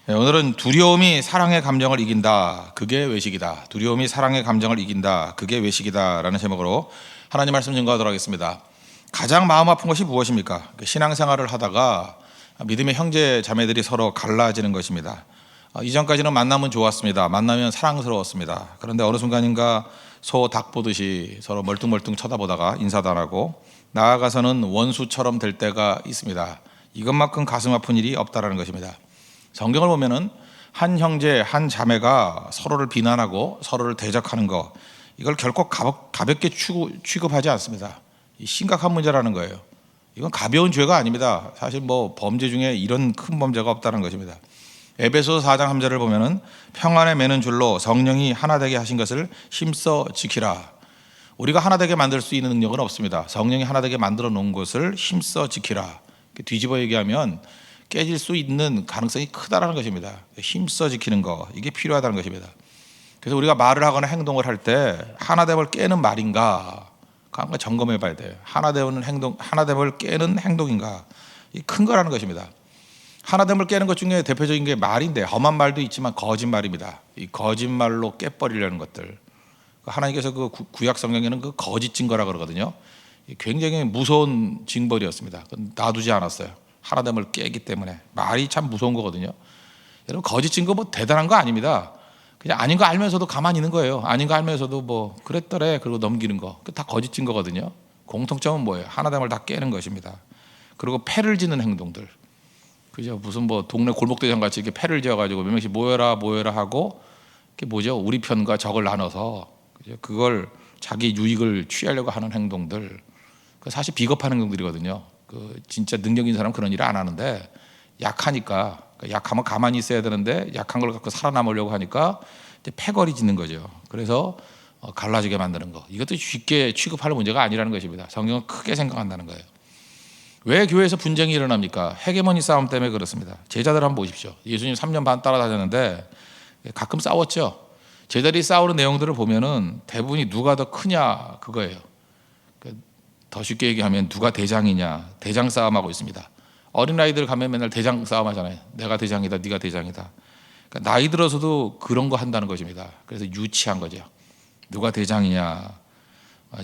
네, 오늘은 두려움이 사랑의 감정을 이긴다. 그게 외식이다. 두려움이 사랑의 감정을 이긴다. 그게 외식이다. 라는 제목으로 하나님 말씀 증거하도록 하겠습니다. 가장 마음 아픈 것이 무엇입니까? 신앙생활을 하다가 믿음의 형제 자매들이 서로 갈라지는 것입니다. 이전까지는 만나면 좋았습니다. 만나면 사랑스러웠습니다. 그런데 어느 순간인가 소 닭 보듯이 서로 멀뚱멀뚱 쳐다보다가 인사도 안 하고 나아가서는 원수처럼 될 때가 있습니다. 이것만큼 가슴 아픈 일이 없다라는 것입니다. 성경을 보면은 한 형제, 한 자매가 서로를 비난하고 서로를 대적하는 거, 이걸 결코 가볍게 취급하지 않습니다. 심각한 문제라는 거예요. 이건 가벼운 죄가 아닙니다. 사실 뭐 범죄 중에 이런 큰 범죄가 없다는 것입니다. 에베소서 4장 3절을 보면은 평안에 매는 줄로 성령이 하나 되게 하신 것을 힘써 지키라. 우리가 하나 되게 만들 수 있는 능력은 없습니다. 성령이 하나 되게 만들어 놓은 것을 힘써 지키라. 뒤집어 얘기하면 깨질 수 있는 가능성이 크다라는 것입니다. 힘써 지키는 거, 이게 필요하다는 것입니다. 그래서 우리가 말을 하거나 행동을 할 때 하나됨을 깨는 말인가, 한번 점검해 봐야 돼요. 하나됨을 깨는 행동인가, 이 큰 거라는 것입니다. 하나됨을 깨는 것 중에 대표적인 게 말인데, 험한 말도 있지만 거짓말입니다. 이 거짓말로 깨버리려는 것들, 하나님께서 그 구약 성경에는 그 거짓 증거라 그러거든요. 굉장히 무서운 징벌이었습니다. 놔두지 않았어요. 하나됨을 깨기 때문에. 말이 참 무서운 거거든요. 여러분, 거짓 증거 뭐 대단한 거 아닙니다. 그냥 아닌 거 알면서도 가만히 있는 거예요. 아닌 거 알면서도 뭐 그랬더래 그리고 넘기는 거, 다 거짓 증거거든요. 공통점은 뭐예요? 하나됨을 다 깨는 것입니다. 그리고 패를 짓는 행동들, 그죠? 무슨 뭐 동네 골목대장 같이 이렇게 패를 지어가지고 몇 명씩 모여라 하고, 그게 뭐죠? 우리 편과 적을 나눠서, 그죠? 그걸 자기 유익을 취하려고 하는 행동들, 사실 비겁한 행동들이거든요. 진짜 능력 있는 사람은 그런 일을 안 하는데, 약하니까, 약하면 가만히 있어야 되는데 약한 걸 갖고 살아남으려고 하니까 이제 패거리 짓는 거죠. 그래서 갈라지게 만드는 거, 이것도 쉽게 취급할 문제가 아니라는 것입니다. 성경은 크게 생각한다는 거예요. 왜 교회에서 분쟁이 일어납니까? 헤게모니 싸움 때문에 그렇습니다. 제자들 한번 보십시오. 예수님 3년 반 따라다녔는데 가끔 싸웠죠. 제자들이 싸우는 내용들을 보면은 대부분이 누가 더 크냐 그거예요. 더 쉽게 얘기하면 누가 대장이냐, 대장 싸움하고 있습니다. 어린아이들 가면 맨날 대장 싸움 하잖아요. 내가 대장이다, 네가 대장이다. 그러니까 나이 들어서도 그런 거 한다는 것입니다. 그래서 유치한 거죠. 누가 대장이냐.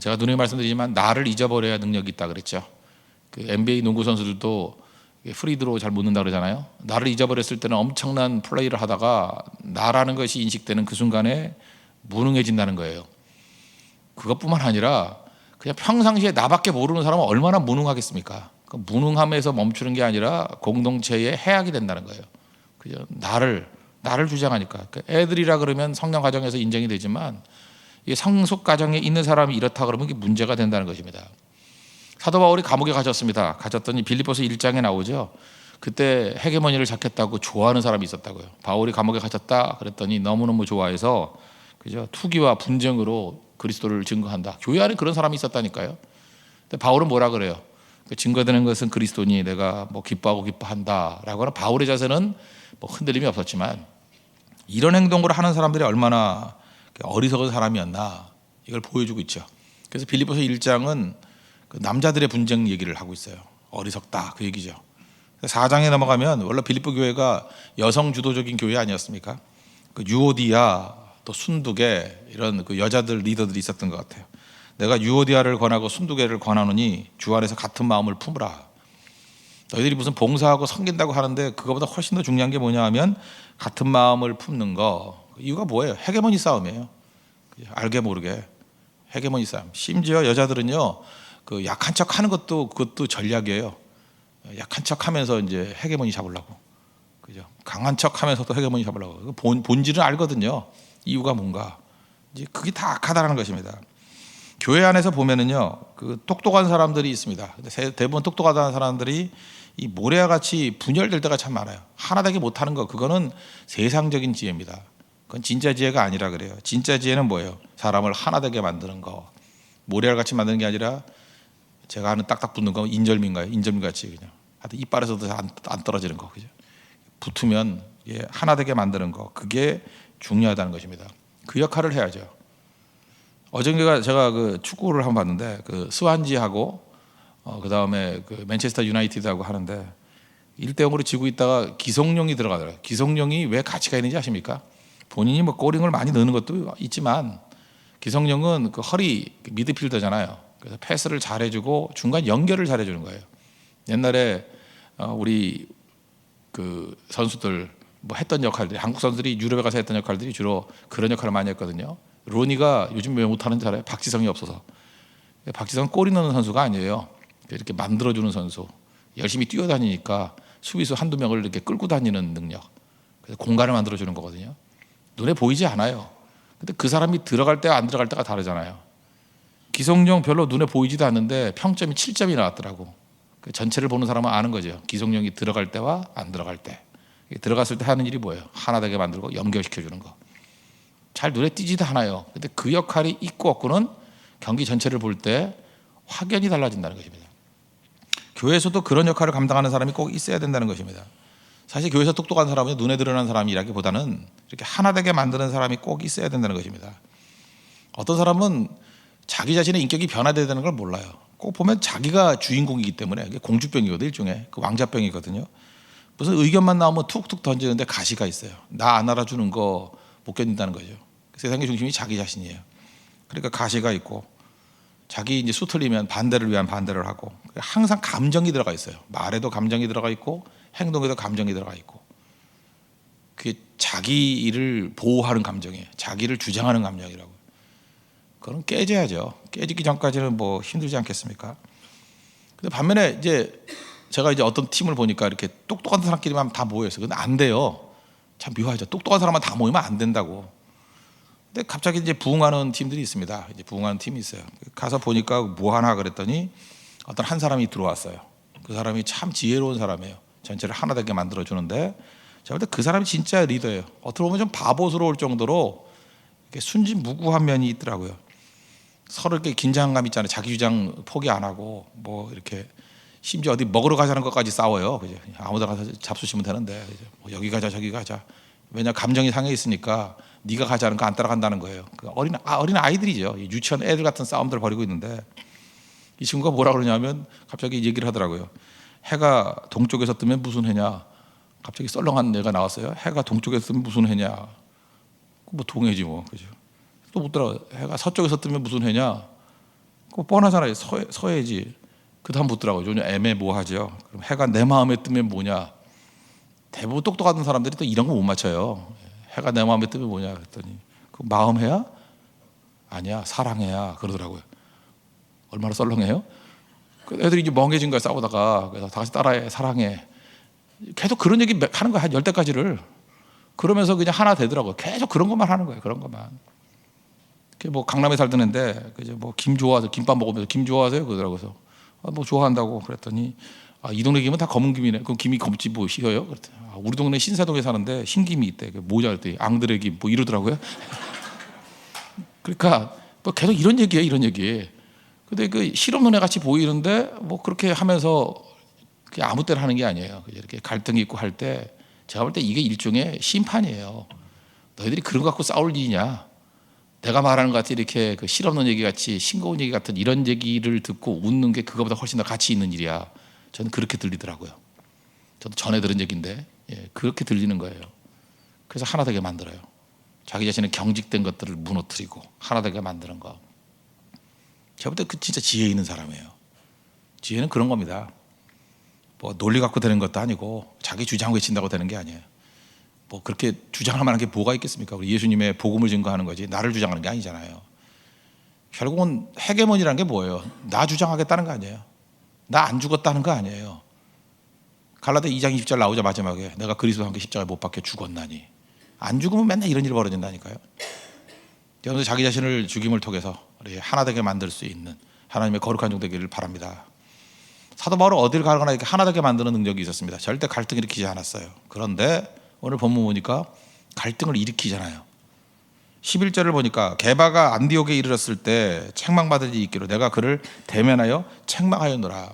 제가 누누이 말씀드리지만 나를 잊어버려야 능력이 있다 그랬죠. NBA 농구 선수들도 프리드로 잘 못 넣는다 그러잖아요. 나를 잊어버렸을 때는 엄청난 플레이를 하다가 나라는 것이 인식되는 그 순간에 무능해진다는 거예요. 그것뿐만 아니라 그냥 평상시에 나밖에 모르는 사람은 얼마나 무능하겠습니까? 그 무능함에서 멈추는 게 아니라 공동체의 해악이 된다는 거예요. 그죠? 나를 주장하니까. 애들이라 그러면 성령 과정에서 인정이 되지만 이 상속 과정에 있는 사람이 이렇다 그러면 이게 문제가 된다는 것입니다. 사도 바울이 감옥에 갇혔습니다. 갇혔더니 빌립보서 1장에 나오죠. 그때 헤게모니를 잡겠다고 좋아하는 사람이 있었다고요. 바울이 감옥에 갇혔다 그랬더니 너무너무 좋아해서, 그죠? 투기와 분쟁으로 그리스도를 증거한다. 교회 안에 그런 사람이 있었다니까요. 근데 바울은 뭐라 그래요? 증거되는 것은 그리스도니 내가 뭐 기뻐한다라고 하는 바울의 자세는 뭐 흔들림이 없었지만, 이런 행동을 하는 사람들이 얼마나 어리석은 사람이었나, 이걸 보여주고 있죠. 그래서 빌립보서 1장은 남자들의 분쟁 얘기를 하고 있어요. 어리석다 그 얘기죠. 4장에 넘어가면 원래 빌립보 교회가 여성 주도적인 교회 아니었습니까? 유오디아 또 순두계 이런 여자들 리더들이 있었던 것 같아요. 내가 유오디아를 권하고 순두계를 권하노니 주 안에서 같은 마음을 품으라. 너희들이 무슨 봉사하고 섬긴다고 하는데 그거보다 훨씬 더 중요한 게 뭐냐 하면 같은 마음을 품는 거. 이유가 뭐예요? 헤게모니 싸움이에요. 알게 모르게 헤게모니 싸움. 심지어 여자들은요, 약한 척 하는 그것도 전략이에요. 약한 척 하면서 이제 헤게모니 잡으려고. 그죠? 강한 척 하면서도 헤게모니 잡으려고. 본질은 알거든요. 이유가 뭔가. 이제 그게 다 악하다는 것입니다. 교회 안에서 보면은요, 똑똑한 사람들이 있습니다. 대부분 똑똑하다는 사람들이 이 모래와 같이 분열될 때가 참 많아요. 하나 되게 못하는 거, 그거는 세상적인 지혜입니다. 그건 진짜 지혜가 아니라 그래요. 진짜 지혜는 뭐예요? 사람을 하나 되게 만드는 거. 모래와 같이 만드는 게 아니라, 제가 하는 딱딱 붙는 거 인절미인가요? 인절미같이 그냥 하여튼 이빨에서도 안 떨어지는 거, 그죠? 붙으면 하나 되게 만드는 거, 그게 중요하다는 것입니다. 그 역할을 해야죠. 어젠가 제가 축구를 한번 봤는데 스완지하고 그 다음에 맨체스터 유나이티드하고 하는데 1대0으로 지고 있다가 기성용이 들어가더라고요. 기성용이 왜 가치가 있는지 아십니까? 본인이 뭐 골링을 많이 넣는 것도 있지만 기성용은 그 허리 미드필더잖아요. 그래서 패스를 잘해주고 중간 연결을 잘해주는 거예요. 옛날에 우리 그 선수들 뭐 했던 역할들이, 한국 선수들이 유럽에 가서 했던 역할들이 주로 그런 역할을 많이 했거든요. 로니가 요즘 왜 못하는지 알아요? 박지성이 없어서. 박지성은 골이 넣는 선수가 아니에요. 이렇게 만들어주는 선수. 열심히 뛰어다니니까 수비수 한두 명을 이렇게 끌고 다니는 능력. 그래서 공간을 만들어주는 거거든요. 눈에 보이지 않아요. 근데 그 사람이 들어갈 때와 안 들어갈 때가 다르잖아요. 기성용 별로 눈에 보이지도 않는데 평점이 7점이 나왔더라고. 전체를 보는 사람은 아는 거죠. 기성용이 들어갈 때와 안 들어갈 때. 들어갔을 때 하는 일이 뭐예요? 하나 되게 만들고 연결시켜주는 거. 잘 눈에 띄지도 않아요. 근데 그 역할이 있고 없고는 경기 전체를 볼 때 확연히 달라진다는 것입니다. 교회에서도 그런 역할을 감당하는 사람이 꼭 있어야 된다는 것입니다. 사실 교회에서 똑똑한 사람은 눈에 드러나는 사람이라기보다는 이렇게 하나 되게 만드는 사람이 꼭 있어야 된다는 것입니다. 어떤 사람은 자기 자신의 인격이 변화되야 되는 걸 몰라요. 꼭 보면 자기가 주인공이기 때문에. 공주병이거든요. 일종의 그 왕자병이거든요. 무슨 의견만 나오면 툭툭 던지는데 가시가 있어요. 나 안 알아주는 거 못 견딘다는 거죠. 세상의 중심이 자기 자신이에요. 그러니까 가시가 있고, 자기 이제 수틀리면 반대를 위한 반대를 하고, 항상 감정이 들어가 있어요. 말에도 감정이 들어가 있고 행동에도 감정이 들어가 있고, 그게 자기를 보호하는 감정이에요. 자기를 주장하는 감정이라고. 그건 깨져야죠. 깨지기 전까지는 뭐 힘들지 않겠습니까? 근데 반면에 이제 제가 이제 어떤 팀을 보니까 이렇게 똑똑한 사람끼리만 다 모여 있어요. 근데 안 돼요. 참 묘하죠. 똑똑한 사람만 다 모이면 안 된다고. 근데 갑자기 이제 부흥하는 팀들이 있습니다. 이제 부흥하는 팀이 있어요. 가서 보니까 뭐 하나 그랬더니 어떤 한 사람이 들어왔어요. 그 사람이 참 지혜로운 사람이에요. 전체를 하나 되게 만들어 주는데, 제가 볼 때 그 사람이 진짜 리더예요. 어떻게 보면 좀 바보스러울 정도로 이렇게 순진무구한 면이 있더라고요. 서로 이렇게 긴장감 있잖아요. 자기 주장 포기 안 하고 뭐 이렇게 심지어 어디 먹으러 가자는 것까지 싸워요. 그죠? 아무데나 가서 잡수시면 되는데 뭐 여기 가자 저기 가자. 왜냐 감정이 상해 있으니까 네가 가자는 거 안 따라간다는 거예요. 그 어린 아이들이죠. 유치원 애들 같은 싸움들을 벌이고 있는데, 이 친구가 뭐라 그러냐면 갑자기 얘기를 하더라고요. 해가 동쪽에서 뜨면 무슨 해냐. 갑자기 썰렁한 애가 나왔어요. 해가 동쪽에서 뜨면 무슨 해냐. 뭐 동해지 뭐. 그죠? 또 묻더라고요. 해가 서쪽에서 뜨면 무슨 해냐. 그거 뻔하잖아요. 서해지. 그 다음 묻더라고요. 좀 애매모호하죠. 그럼 해가 내 마음에 뜨면 뭐냐. 대부분 똑똑한 사람들이 또 이런 거 못 맞춰요. 해가 내 마음에 뜨면 뭐냐 그랬더니 그 마음해야? 아니야 사랑해야 그러더라고요. 얼마나 썰렁해요? 그 애들이 이제 멍해진 거야 싸우다가. 그래서 다 같이 따라해 사랑해. 계속 그런 얘기 하는 거야 한 10대까지를. 그러면서 그냥 하나 되더라고요. 계속 그런 것만 하는 거예요. 그런 것만. 뭐 강남에 살던 애인데 그죠 뭐 김 좋아하세요? 김밥 먹으면서 김 좋아하세요? 그러더라고요. 그래서 뭐 좋아한다고 그랬더니 이 동네 김은 다 검은 김이네. 그럼 김이 검지 뭐 휘어요? 그랬더니 우리 동네 신사동에 사는데 흰김이 있대. 뭐냐 그랬더니 앙드레 김 뭐 이러더라고요. 그러니까 뭐 계속 이런 얘기예요, 이런 얘기. 근데 그 실없는 애 같이 보이는데 뭐 그렇게 하면서 그냥 아무 때나 하는 게 아니에요. 이렇게 갈등이 있고 할 때 제가 볼 때 이게 일종의 심판이에요. 너희들이 그런 거 갖고 싸울 일이냐? 내가 말하는 것 같이 이렇게 그 실없는 얘기 같이 싱거운 얘기 같은 이런 얘기를 듣고 웃는 게 그거보다 훨씬 더 가치 있는 일이야. 저는 그렇게 들리더라고요. 저도 전에 들은 얘기인데 그렇게 들리는 거예요. 그래서 하나 되게 만들어요. 자기 자신의 경직된 것들을 무너뜨리고 하나 되게 만드는 거. 제가 볼 때 그 진짜 지혜 있는 사람이에요. 지혜는 그런 겁니다. 뭐 논리 갖고 되는 것도 아니고 자기 주장 외친다고 되는 게 아니에요. 뭐 그렇게 주장할 만한 게 뭐가 있겠습니까? 우리 예수님의 복음을 증거하는 거지 나를 주장하는 게 아니잖아요. 결국은 헤게몬이라는 게 뭐예요? 나 주장하겠다는 거 아니에요. 나 안 죽었다는 거 아니에요. 갈라디아 2장 20절 나오자 마지막에 내가 그리스도와 함께 십자가에 못 박혀 죽었나니. 안 죽으면 맨날 이런 일이 벌어진다니까요. 여러분들 자기 자신을 죽임을 통해서 하나 되게 만들 수 있는 하나님의 거룩한 종 되기를 바랍니다. 사도 바울은 어딜 가거나 이렇게 하나 되게 만드는 능력이 있었습니다. 절대 갈등 일으키지 않았어요. 그런데 오늘 본문 보니까 갈등을 일으키잖아요. 11절을 보니까 게바가 안디옥에 이르렀을 때 책망받을 일이 있기로 내가 그를 대면하여 책망하였노라.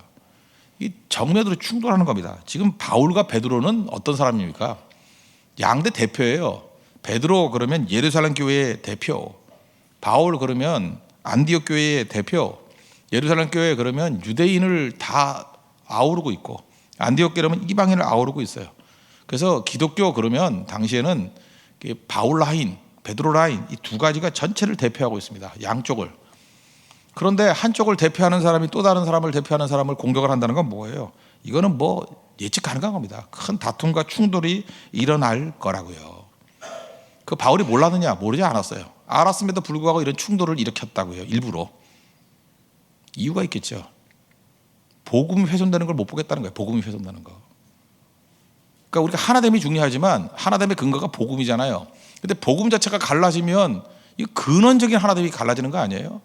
이 정면으로 충돌하는 겁니다. 지금 바울과 베드로는 어떤 사람입니까? 양대 대표예요. 베드로 그러면 예루살렘 교회의 대표, 바울 그러면 안디옥 교회의 대표, 예루살렘 교회 그러면 유대인을 다 아우르고 있고 안디옥 교회는 이방인을 아우르고 있어요. 그래서 기독교 그러면 당시에는 바울 라인, 베드로 라인 이 두 가지가 전체를 대표하고 있습니다. 양쪽을. 그런데 한쪽을 대표하는 사람이 또 다른 사람을 대표하는 사람을 공격을 한다는 건 뭐예요? 이거는 뭐 예측 가능한 겁니다. 큰 다툼과 충돌이 일어날 거라고요. 그 바울이 몰랐느냐? 모르지 않았어요. 알았음에도 불구하고 이런 충돌을 일으켰다고요. 일부러. 이유가 있겠죠. 복음이 훼손되는 걸 못 보겠다는 거예요. 복음이 훼손되는 거. 그러니까 우리가 하나됨이 중요하지만 하나됨의 근거가 복음이잖아요. 근데 복음 자체가 갈라지면 이 근원적인 하나됨이 갈라지는 거 아니에요?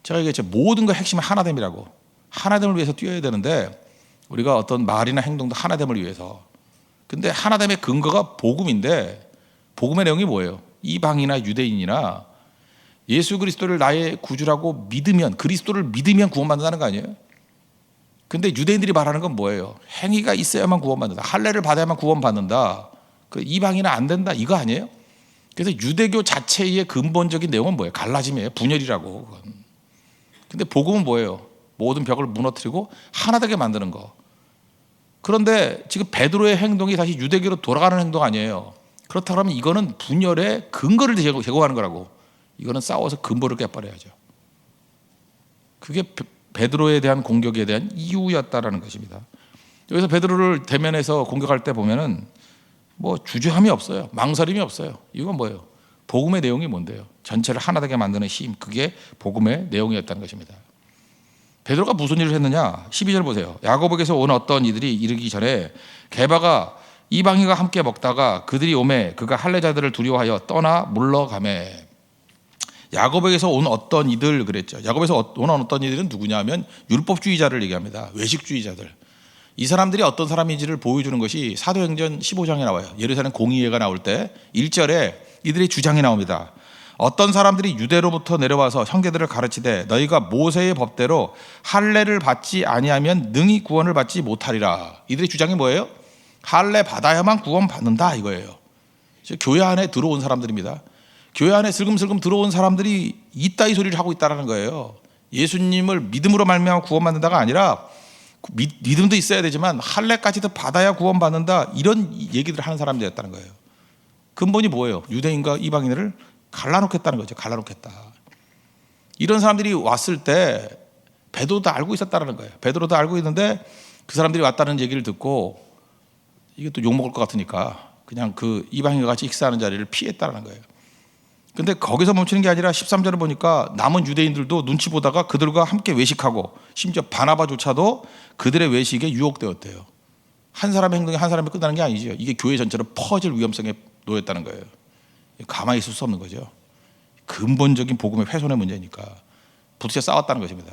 제가 얘기했죠. 모든 거 핵심은 하나됨이라고. 하나됨을 위해서 뛰어야 되는데 우리가 어떤 말이나 행동도 하나됨을 위해서. 근데 하나됨의 근거가 복음인데 복음의 내용이 뭐예요? 이방이나 유대인이나 예수 그리스도를 나의 구주라고 믿으면, 그리스도를 믿으면 구원받는다는 거 아니에요? 근데 유대인들이 말하는 건 뭐예요? 행위가 있어야만 구원받는다. 할례를 받아야만 구원받는다. 그 이방인은 안 된다. 이거 아니에요? 그래서 유대교 자체의 근본적인 내용은 뭐예요? 갈라짐이에요. 분열이라고. 근데 복음은 뭐예요? 모든 벽을 무너뜨리고 하나 되게 만드는 거. 그런데 지금 베드로의 행동이 다시 유대교로 돌아가는 행동 아니에요. 그렇다 그러면 이거는 분열의 근거를 제공하는 거라고. 이거는 싸워서 근본을 깨버려야죠. 그게 베드로에 대한 공격에 대한 이유였다라는 것입니다. 여기서 베드로를 대면해서 공격할 때 보면은 뭐 주저함이 없어요. 망설임이 없어요. 이건 뭐예요? 복음의 내용이 뭔데요? 전체를 하나 되게 만드는 힘. 그게 복음의 내용이었다는 것입니다. 베드로가 무슨 일을 했느냐? 12절 보세요. 야고보에게서 온 어떤 이들이 이르기 전에 게바가 이방인과 함께 먹다가 그들이 오매 그가 할례자들을 두려워하여 떠나 물러가매. 야고보에게서 온 어떤 이들 그랬죠. 야고보에서 온 어떤 이들은 누구냐 하면 율법주의자를 얘기합니다. 외식주의자들. 이 사람들이 어떤 사람인지를 보여주는 것이 사도행전 15장에 나와요. 예루살렘 공의회가 나올 때 1절에 이들의 주장이 나옵니다. 어떤 사람들이 유대로부터 내려와서 형제들을 가르치되 너희가 모세의 법대로 할례를 받지 아니하면 능히 구원을 받지 못하리라. 이들의 주장이 뭐예요? 할례 받아야만 구원 받는다 이거예요. 교회 안에 들어온 사람들입니다. 교회 안에 슬금슬금 들어온 사람들이 이따위 소리를 하고 있다는 거예요. 예수님을 믿음으로 말미암아 구원받는다가 아니라 믿음도 있어야 되지만 할례까지도 받아야 구원받는다 이런 얘기들을 하는 사람들이었다는 거예요. 근본이 뭐예요? 유대인과 이방인을 갈라놓겠다는 거죠. 갈라놓겠다. 이런 사람들이 왔을 때 베드로도 알고 있었다는 거예요. 베드로도 알고 있는데 그 사람들이 왔다는 얘기를 듣고 이게 또 욕먹을 것 같으니까 그냥 그 이방인과 같이 식사하는 자리를 피했다는 거예요. 근데 거기서 멈추는 게 아니라 13절을 보니까 남은 유대인들도 눈치 보다가 그들과 함께 외식하고 심지어 바나바조차도 그들의 외식에 유혹되었대요. 한 사람의 행동이 한 사람이 끝나는 게 아니죠. 이게 교회 전체로 퍼질 위험성에 놓였다는 거예요. 가만히 있을 수 없는 거죠. 근본적인 복음의 훼손의 문제니까 부딪혀 싸웠다는 것입니다.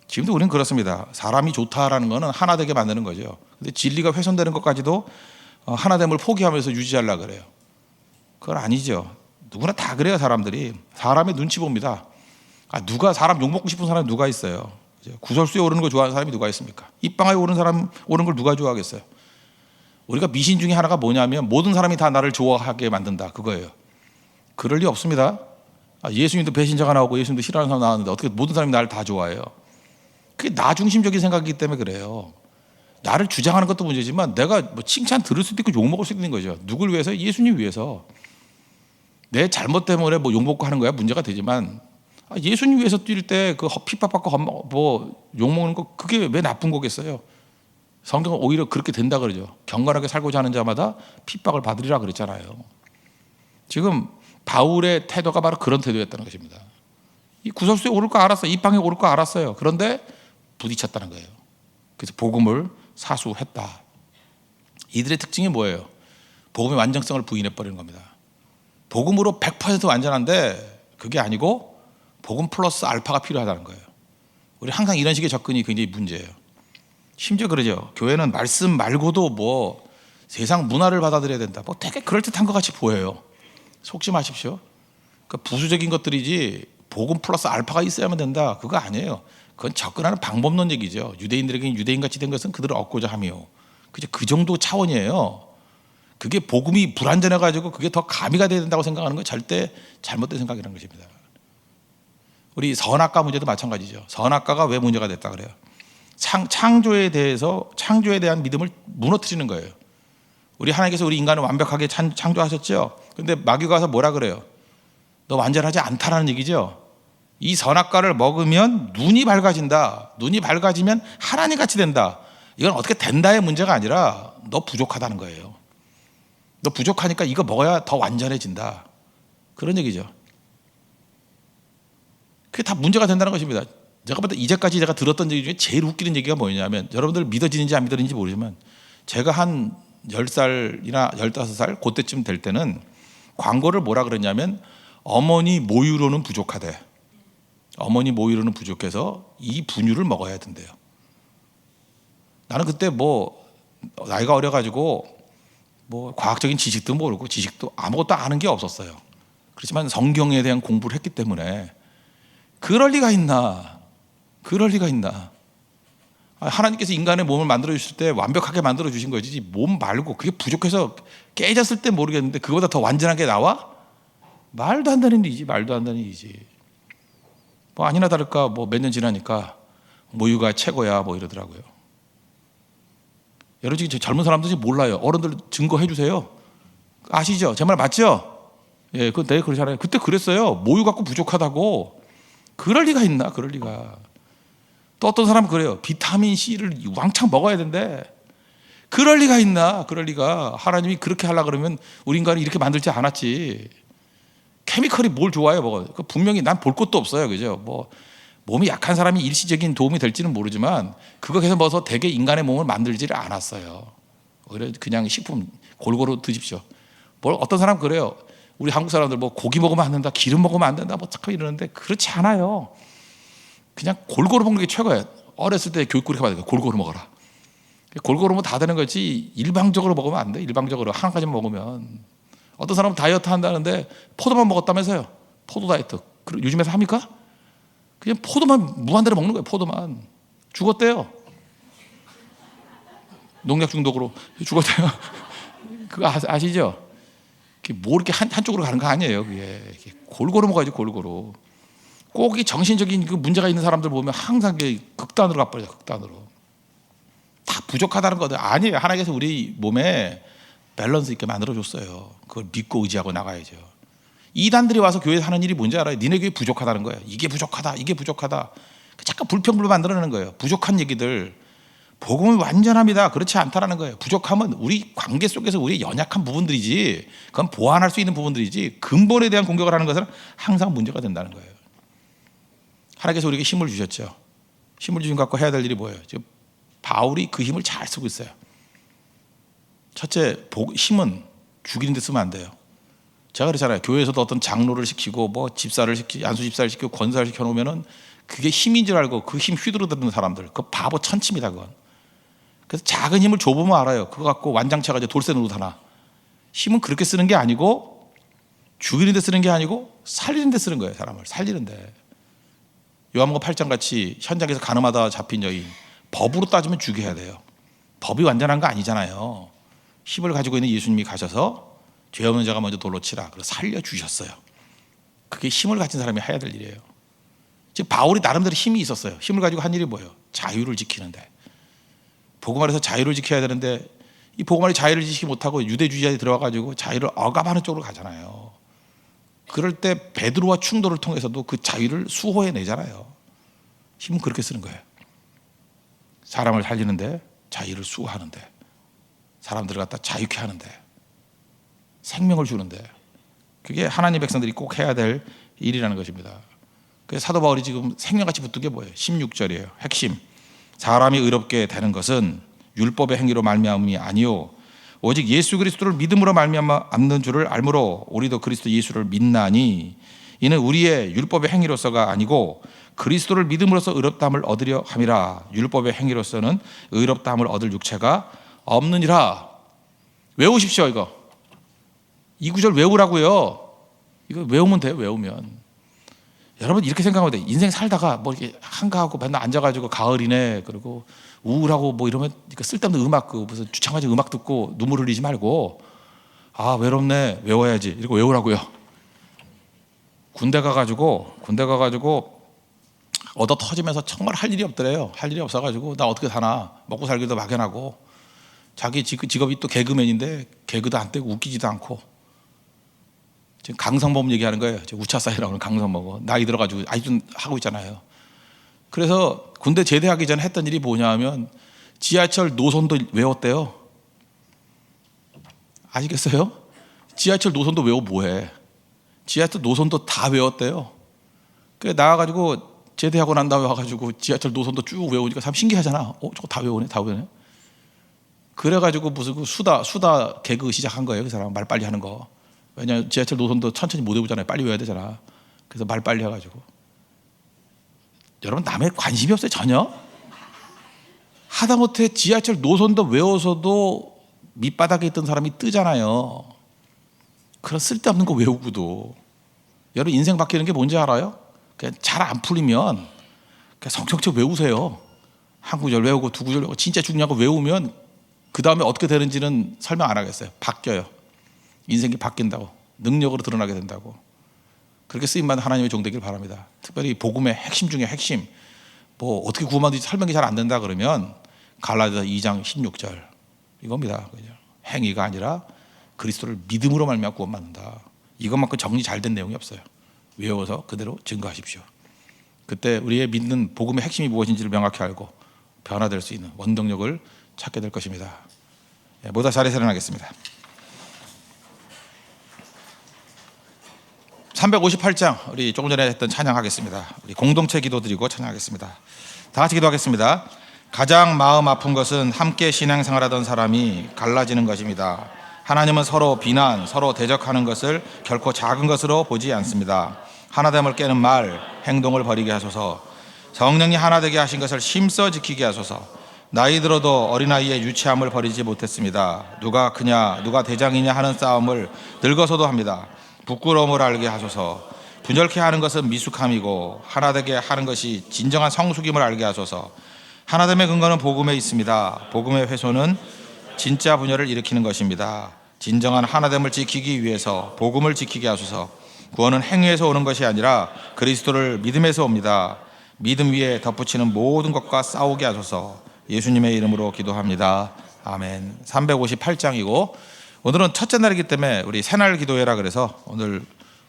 지금도 우리는 그렇습니다. 사람이 좋다라는 것은 하나 되게 만드는 거죠. 근데 진리가 훼손되는 것까지도 하나됨을 포기하면서 유지하려고 그래요. 그건 아니죠. 누구나 다 그래요. 사람들이 사람의 눈치 봅니다. 누가 사람 욕먹고 싶은 사람이 누가 있어요? 구설수에 오르는 거 좋아하는 사람이 누가 있습니까? 입방아에 오르는 사람 오르는 걸 누가 좋아하겠어요? 우리가 미신 중에 하나가 뭐냐면 모든 사람이 다 나를 좋아하게 만든다 그거예요. 그럴 리 없습니다. 예수님도 배신자가 나오고 예수님도 싫어하는 사람 나왔는데 어떻게 모든 사람이 나를 다 좋아해요? 그게 나 중심적인 생각이기 때문에 그래요. 나를 주장하는 것도 문제지만 내가 뭐 칭찬 들을 수도 있고 욕먹을 수도 있는 거죠. 누굴 위해서? 예수님 위해서. 내 잘못 때문에 뭐 욕먹고 하는 거야 문제가 되지만 예수님 위해서 뛸 때 그 핍박받고 뭐 욕먹는 거 그게 왜 나쁜 거겠어요? 성경은 오히려 그렇게 된다 그러죠. 경건하게 살고자 하는 자마다 핍박을 받으리라 그랬잖아요. 지금 바울의 태도가 바로 그런 태도였다는 것입니다. 이 구설수에 오를 거 알았어요. 이 방에 오를 거 알았어요. 그런데 부딪혔다는 거예요. 그래서 복음을 사수했다. 이들의 특징이 뭐예요? 복음의 완전성을 부인해버리는 겁니다. 복음으로 100% 완전한데 그게 아니고 복음 플러스 알파가 필요하다는 거예요. 우리 항상 이런 식의 접근이 굉장히 문제예요. 심지어 그러죠. 교회는 말씀 말고도 뭐 세상 문화를 받아들여야 된다. 뭐 되게 그럴듯한 것 같이 보여요. 속지 마십시오. 그러니까 부수적인 것들이지 복음 플러스 알파가 있어야만 된다. 그거 아니에요. 그건 접근하는 방법론 얘기죠. 유대인들에게 유대인같이 된 것은 그들을 얻고자 함이요. 그 정도 차원이에요. 그게 복음이 불완전해가지고 그게 더 가미가 돼야 된다고 생각하는 건 절대 잘못된 생각이라는 것입니다. 우리 선악과 문제도 마찬가지죠. 선악과가 왜 문제가 됐다 그래요? 창조에 대한 믿음을 무너뜨리는 거예요. 우리 하나님께서 우리 인간을 완벽하게 창조하셨죠. 근데 마귀가 와서 뭐라 그래요? 너 완전하지 않다라는 얘기죠. 이 선악과를 먹으면 눈이 밝아진다. 눈이 밝아지면 하나님 같이 된다. 이건 어떻게 된다의 문제가 아니라 너 부족하다는 거예요. 너 부족하니까 이거 먹어야 더 완전해진다. 그런 얘기죠. 그게 다 문제가 된다는 것입니다. 제가 볼 때 이제까지 제가 들었던 얘기 중에 제일 웃기는 얘기가 뭐냐면, 여러분들 믿어지는지 안 믿어지는지 모르지만, 제가 한 10살이나 15살 그때쯤 될 때는 광고를 뭐라 그랬냐면, 어머니 모유로는 부족하대. 어머니 모유로는 부족해서 이 분유를 먹어야 된대요. 나는 그때 나이가 어려가지고 과학적인 지식도 모르고 지식도 아무것도 아는 게 없었어요. 그렇지만 성경에 대한 공부를 했기 때문에 그럴 리가 있나? 하나님께서 인간의 몸을 만들어 주실 때 완벽하게 만들어 주신 거지, 몸 말고 그게 부족해서 깨졌을 때 모르겠는데 그거보다 더 완전한 게 나와? 말도 안 되는 일이지. 아니나 다를까 몇 년 지나니까 모유가 최고야 이러더라고요. 여러분 지금 젊은 사람들이 몰라요. 어른들 증거해 주세요. 아시죠? 제 말 맞죠? 예, 내가 그러잖아요. 그때 그랬어요. 모유 갖고 부족하다고. 그럴 리가 있나? 그럴 리가. 또 어떤 사람은 그래요. 비타민 C를 왕창 먹어야 된대. 그럴 리가 있나? 그럴 리가. 하나님이 그렇게 하려고 그러면 우리 인간이 이렇게 만들지 않았지. 케미컬이 뭘 좋아해요? 분명히 난 볼 것도 없어요. 그죠? 몸이 약한 사람이 일시적인 도움이 될지는 모르지만 그거 계속 먹어서 대개 인간의 몸을 만들지를 않았어요. 오히려 그냥 식품 골고루 드십시오. 어떤 사람 그래요. 우리 한국 사람들 고기 먹으면 안 된다, 기름 먹으면 안 된다, 참 이러는데 그렇지 않아요. 그냥 골고루 먹는 게 최고예요. 어렸을 때 교육구리 받아요. 골고루 먹어라. 골고루 다 되는 거지 일방적으로 먹으면 안 돼. 일방적으로 한 가지만 먹으면. 어떤 사람은 다이어트 한다는데 포도만 먹었다면서요. 포도 다이어트. 요즘에서 합니까? 그냥 포도만 무한대로 먹는 거예요. 포도만. 죽었대요. 농약 중독으로 죽었대요. 그거 아시죠? 이렇게 한쪽으로 가는 거 아니에요. 그게 골고루 먹어야지. 골고루. 꼭 이 정신적인 문제가 있는 사람들 보면 항상 극단으로 가버려요. 극단으로. 다 부족하다는 거든 아니에요. 하나님께서 우리 몸에 밸런스 있게 만들어줬어요. 그걸 믿고 의지하고 나가야죠. 이단들이 와서 교회에 하는 일이 뭔지 알아요? 니네 교회 부족하다는 거예요. 이게 부족하다. 잠깐 불평불만 만들어내는 거예요. 부족한 얘기들. 복음은 완전합니다. 그렇지 않다라는 거예요. 부족함은 우리 관계 속에서 우리의 연약한 부분들이지, 그건 보완할 수 있는 부분들이지, 근본에 대한 공격을 하는 것은 항상 문제가 된다는 거예요. 하나님께서 우리에게 힘을 주셨죠. 힘을 주신 것 갖고 해야 될 일이 뭐예요? 지금 바울이 그 힘을 잘 쓰고 있어요. 첫째, 힘은 죽이는 데 쓰면 안 돼요. 제가 그랬잖아요. 교회에서도 어떤 장로를 시키고 안수 집사를 시키고 권사를 시켜놓으면은 그게 힘인 줄 알고 그 힘 휘두르는 사람들, 그 바보 천침이다 그건. 그래서 작은 힘을 줘보면 알아요. 그거 갖고 완장차가지고 돌쇠 노릇 하나. 힘은 그렇게 쓰는 게 아니고, 죽이는 데 쓰는 게 아니고 살리는 데 쓰는 거예요. 사람을 살리는 데. 요한복음 8장 같이 현장에서 간음하다 잡힌 여인, 법으로 따지면 죽여야 돼요. 법이 완전한 거 아니잖아요. 힘을 가지고 있는 예수님이 가셔서 죄 없는 자가 먼저 돌로 치라. 그래서 살려주셨어요. 그게 힘을 가진 사람이 해야 될 일이에요. 지금 바울이 나름대로 힘이 있었어요. 힘을 가지고 한 일이 뭐예요? 자유를 지키는데. 복음 안에서 자유를 지켜야 되는데 이 복음 안에 자유를 지키지 못하고 유대주의자에 들어와가지고 자유를 억압하는 쪽으로 가잖아요. 그럴 때 베드로와 충돌을 통해서도 그 자유를 수호해내잖아요. 힘은 그렇게 쓰는 거예요. 사람을 살리는데, 자유를 수호하는데, 사람들을 갖다 자유케 하는데, 생명을 주는데, 그게 하나님 백성들이 꼭 해야 될 일이라는 것입니다. 그래서 사도 바울이 지금 생명같이 붙은 게 뭐예요? 16절이에요. 핵심. 사람이 의롭게 되는 것은 율법의 행위로 말미암음이 아니요 오직 예수 그리스도를 믿음으로 말미암아 않는 줄을 알므로 우리도 그리스도 예수를 믿나니 이는 우리의 율법의 행위로서가 아니고 그리스도를 믿음으로써 의롭다함을 얻으려 함이라. 율법의 행위로서는 의롭다함을 얻을 육체가 없느니라. 외우십시오. 이 구절 외우라고요. 이거 외우면 돼요. 외우면. 여러분 이렇게 생각하면 돼요. 인생 살다가 이렇게 한가하고 맨날 앉아가지고 가을이네 그리고 우울하고 이러면 쓸데없는 음악 무슨 주창가지 음악 듣고 눈물 흘리지 말고 외롭네 외워야지 이러고 외우라고요. 군대 가가지고 얻어 터지면서 정말 할 일이 없더래요. 할 일이 없어가지고 나 어떻게 사나, 먹고 살기도 막연하고, 자기 직업이 또 개그맨인데 개그도 안 떼고 웃기지도 않고, 지금 강성범 얘기하는 거예요. 우차사이라고 하는 강성범, 나이 들어가지고 아직도 하고 있잖아요. 그래서 군대 제대하기 전에 했던 일이 뭐냐 하면 지하철 노선도 외웠대요. 아시겠어요? 지하철 노선도 외워 뭐해? 지하철 노선도 다 외웠대요. 그래 나와가지고 제대하고 난 다음에 와가지고 지하철 노선도 쭉 외우니까 참 신기하잖아. 저거 다 외우네, 다 외우네. 그래가지고 무슨 그 수다 개그 시작한 거예요. 그 사람 말 빨리 하는 거. 왜냐하면 지하철 노선도 천천히 못 외우잖아요. 빨리 외워야 되잖아. 그래서 말 빨리 해가지고. 여러분 남의 관심이 없어요 전혀. 하다못해 지하철 노선도 외워서도 밑바닥에 있던 사람이 뜨잖아요. 그런 쓸데없는 거 외우고도. 여러분 인생 바뀌는 게 뭔지 알아요? 그냥 잘 안 풀리면 그냥 성청청 외우세요. 한 구절 외우고 두 구절 외우고 진짜 중요한 거 외우면 그 다음에 어떻게 되는지는 설명 안 하겠어요. 바뀌어요. 인생이 바뀐다고, 능력으로 드러나게 된다고. 그렇게 쓰임받는 하나님의 종 되길 바랍니다. 특별히 복음의 핵심 중에 핵심, 뭐 어떻게 구원받는지 설명이 잘 안 된다 그러면 갈라디아서 2장 16절 이겁니다. 행위가 아니라 그리스도를 믿음으로 말미암아 구원받는다. 이것만큼 정리 잘 된 내용이 없어요. 외워서 그대로 증거하십시오. 그때 우리의 믿는 복음의 핵심이 무엇인지를 명확히 알고 변화될 수 있는 원동력을 찾게 될 것입니다. 모두 자리에서 일어나겠습니다. 358장 우리 조금 전에 했던 찬양하겠습니다. 우리 공동체 기도 드리고 찬양하겠습니다. 다 같이 기도하겠습니다. 가장 마음 아픈 것은 함께 신앙생활하던 사람이 갈라지는 것입니다. 하나님은 서로 비난, 서로 대적하는 것을 결코 작은 것으로 보지 않습니다. 하나됨을 깨는 말, 행동을 버리게 하소서. 성령이 하나 되게 하신 것을 힘써 지키게 하소서. 나이 들어도 어린아이의 유치함을 버리지 못했습니다. 누가 크냐, 누가 대장이냐 하는 싸움을 늙어서도 합니다. 부끄러움을 알게 하소서. 분열케 하는 것은 미숙함이고 하나 되게 하는 것이 진정한 성숙임을 알게 하소서. 하나됨의 근거는 복음에 있습니다. 복음의 훼손은 진짜 분열을 일으키는 것입니다. 진정한 하나됨을 지키기 위해서 복음을 지키게 하소서. 구원은 행위에서 오는 것이 아니라 그리스도를 믿음에서 옵니다. 믿음 위에 덧붙이는 모든 것과 싸우게 하소서. 예수님의 이름으로 기도합니다. 아멘. 358장이고 오늘은 첫째 날이기 때문에 우리 새날 기도회라 그래서 오늘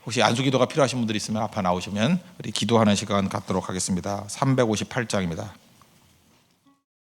혹시 안수 기도가 필요하신 분들이 있으면 앞에 나오시면 우리 기도하는 시간 갖도록 하겠습니다. 358장입니다.